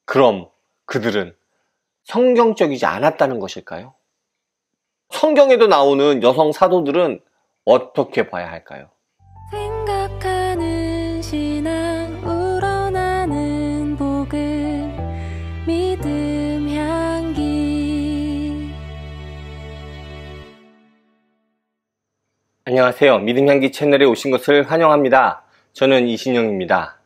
그럼 그들은 성경적이지 않았다는 것일까요? 성경에도 나오는 여성 사도들은 어떻게 봐야 할까요? 생각하는 신앙 우러나는 복음 믿음 향기. 안녕하세요. 믿음향기 채널에 오신 것을 환영합니다. 저는 이신영입니다.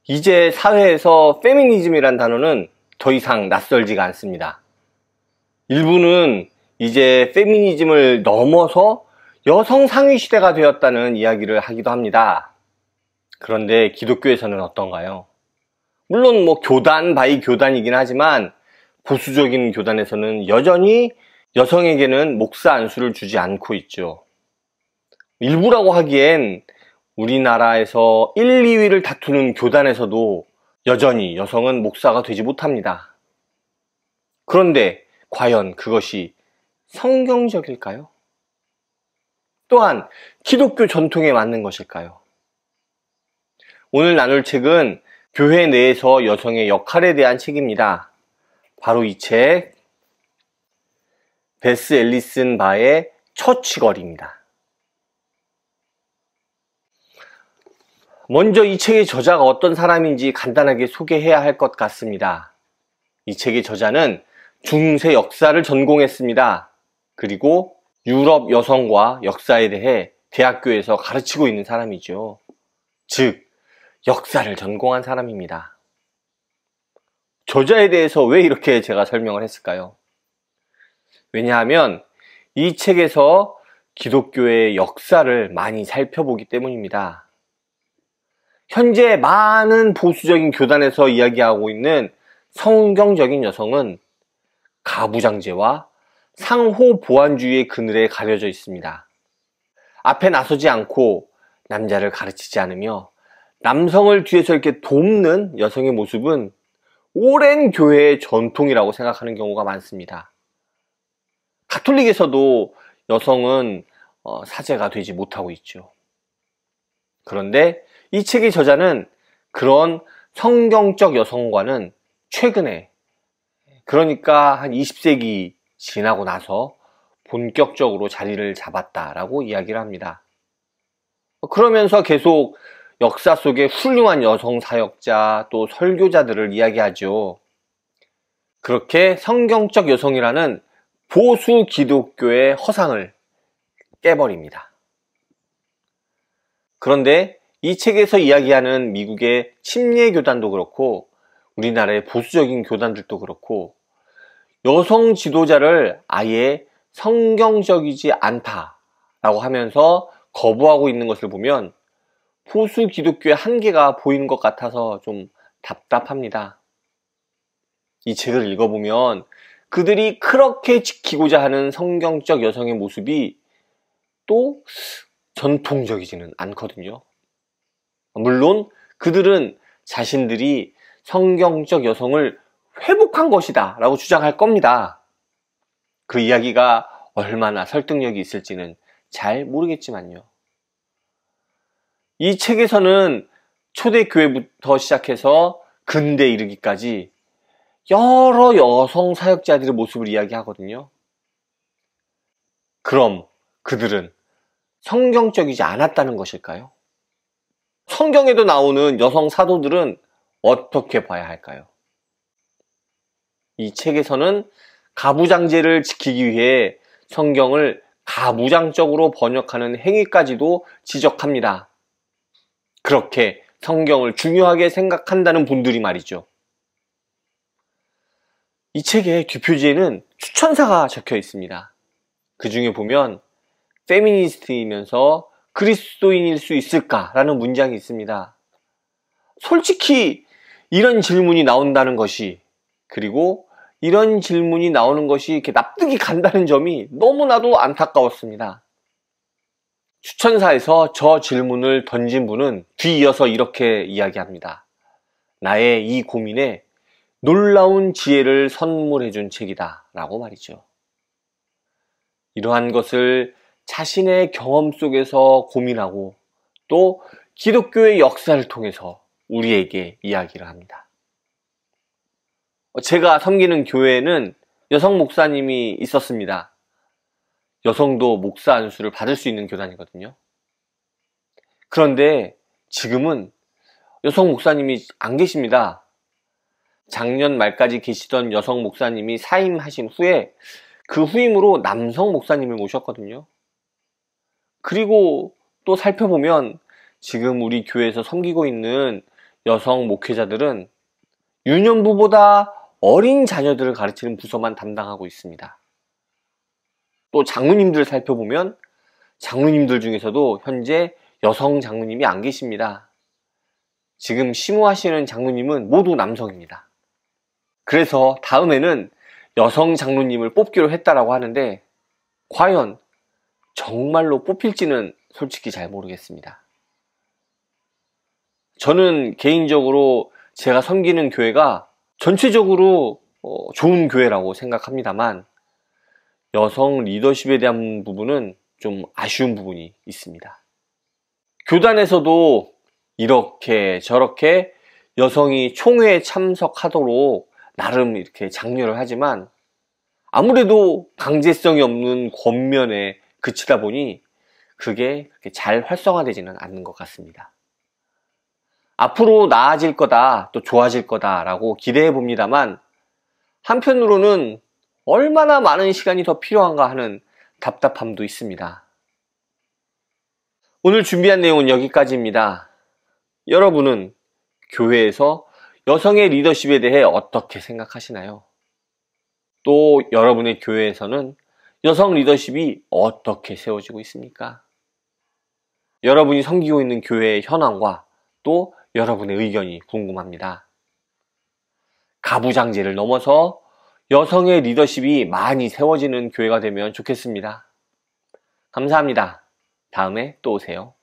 이제 사회에서 페미니즘이란 단어는 더 이상 낯설지가 않습니다. 일부는 이제 페미니즘을 넘어서 여성 상위 시대가 되었다는 이야기를 하기도 합니다. 그런데 기독교에서는 어떤가요? 물론 교단 바이 교단이긴 하지만 보수적인 교단에서는 여전히 여성에게는 목사 안수를 주지 않고 있죠. 일부라고 하기엔 우리나라에서 1, 2위를 다투는 교단에서도 여전히 여성은 목사가 되지 못합니다. 그런데 과연 그것이 성경적일까요? 또한 기독교 전통에 맞는 것일까요? 오늘 나눌 책은 교회 내에서 여성의 역할에 대한 책입니다. 바로 이 책, 베스 앨리슨 바의 처치거리입니다. 먼저 이 책의 저자가 어떤 사람인지 간단하게 소개해야 할 것 같습니다. 이 책의 저자는 중세 역사를 전공했습니다. 그리고 유럽 여성과 역사에 대해 대학교에서 가르치고 있는 사람이죠. 즉, 역사를 전공한 사람입니다. 저자에 대해서 왜 이렇게 제가 설명을 했을까요? 왜냐하면 이 책에서 기독교의 역사를 많이 살펴보기 때문입니다. 현재 많은 보수적인 교단에서 이야기하고 있는 성경적인 여성은 가부장제와 상호 보완주의의 그늘에 가려져 있습니다. 앞에 나서지 않고 남자를 가르치지 않으며 남성을 뒤에서 이렇게 돕는 여성의 모습은 오랜 교회의 전통이라고 생각하는 경우가 많습니다. 가톨릭에서도 여성은 사제가 되지 못하고 있죠. 그런데 이 책의 저자는 그런 성경적 여성과는 최근에, 그러니까 한 20세기 지나고 나서 본격적으로 자리를 잡았다라고 이야기를 합니다. 그러면서 계속 역사 속에 훌륭한 여성 사역자 또 설교자들을 이야기하죠. 그렇게 성경적 여성이라는 보수 기독교의 허상을 깨버립니다. 그런데 이 책에서 이야기하는 미국의 침례교단도 그렇고 우리나라의 보수적인 교단들도 그렇고 여성 지도자를 아예 성경적이지 않다라고 하면서 거부하고 있는 것을 보면 보수 기독교의 한계가 보이는 것 같아서 좀 답답합니다. 이 책을 읽어보면 그들이 그렇게 지키고자 하는 성경적 여성의 모습이 또 전통적이지는 않거든요. 물론 그들은 자신들이 성경적 여성을 회복한 것이다 라고 주장할 겁니다. 그 이야기가 얼마나 설득력이 있을지는 잘 모르겠지만요. 이 책에서는 초대교회부터 시작해서 근대에 이르기까지 여러 여성 사역자들의 모습을 이야기하거든요. 그럼 그들은 성경적이지 않았다는 것일까요? 성경에도 나오는 여성 사도들은 어떻게 봐야 할까요? 이 책에서는 가부장제를 지키기 위해 성경을 가부장적으로 번역하는 행위까지도 지적합니다. 그렇게 성경을 중요하게 생각한다는 분들이 말이죠. 이 책의 뒷표지에는 추천사가 적혀 있습니다. 그 중에 보면 페미니스트이면서 그리스도인일 수 있을까라는 문장이 있습니다. 솔직히 이런 질문이 나온다는 것이, 그리고 이런 질문이 나오는 것이 이렇게 납득이 간다는 점이 너무나도 안타까웠습니다. 추천사에서 저 질문을 던진 분은 뒤이어서 이렇게 이야기합니다. 나의 이 고민에 놀라운 지혜를 선물해준 책이다 라고 말이죠. 이러한 것을 자신의 경험 속에서 고민하고 또 기독교의 역사를 통해서 우리에게 이야기를 합니다. 제가 섬기는 교회에는 여성 목사님이 있었습니다. 여성도 목사 안수를 받을 수 있는 교단이거든요. 그런데 지금은 여성 목사님이 안 계십니다. 작년 말까지 계시던 여성 목사님이 사임하신 후에 그 후임으로 남성 목사님을 모셨거든요. 그리고 또 살펴보면 지금 우리 교회에서 섬기고 있는 여성 목회자들은 유년부보다 어린 자녀들을 가르치는 부서만 담당하고 있습니다. 또 장로님들 살펴보면 장로님들 중에서도 현재 여성 장로님이 안 계십니다. 지금 심호하시는 장로님은 모두 남성입니다. 그래서 다음에는 여성 장로님을 뽑기로 했다라고 하는데 과연 정말로 뽑힐지는 솔직히 잘 모르겠습니다. 저는 개인적으로 제가 섬기는 교회가 전체적으로 좋은 교회라고 생각합니다만 여성 리더십에 대한 부분은 좀 아쉬운 부분이 있습니다. 교단에서도 이렇게 저렇게 여성이 총회에 참석하도록 나름 이렇게 장려를 하지만 아무래도 강제성이 없는 권면에 그치다 보니 그게 그렇게 잘 활성화되지는 않는 것 같습니다. 앞으로 나아질 거다, 또 좋아질 거다라고 기대해 봅니다만 한편으로는 얼마나 많은 시간이 더 필요한가 하는 답답함도 있습니다. 오늘 준비한 내용은 여기까지입니다. 여러분은 교회에서 여성의 리더십에 대해 어떻게 생각하시나요? 또 여러분의 교회에서는 여성 리더십이 어떻게 세워지고 있습니까? 여러분이 섬기고 있는 교회의 현황과 또 여러분의 의견이 궁금합니다. 가부장제를 넘어서 여성의 리더십이 많이 세워지는 교회가 되면 좋겠습니다. 감사합니다. 다음에 또 오세요.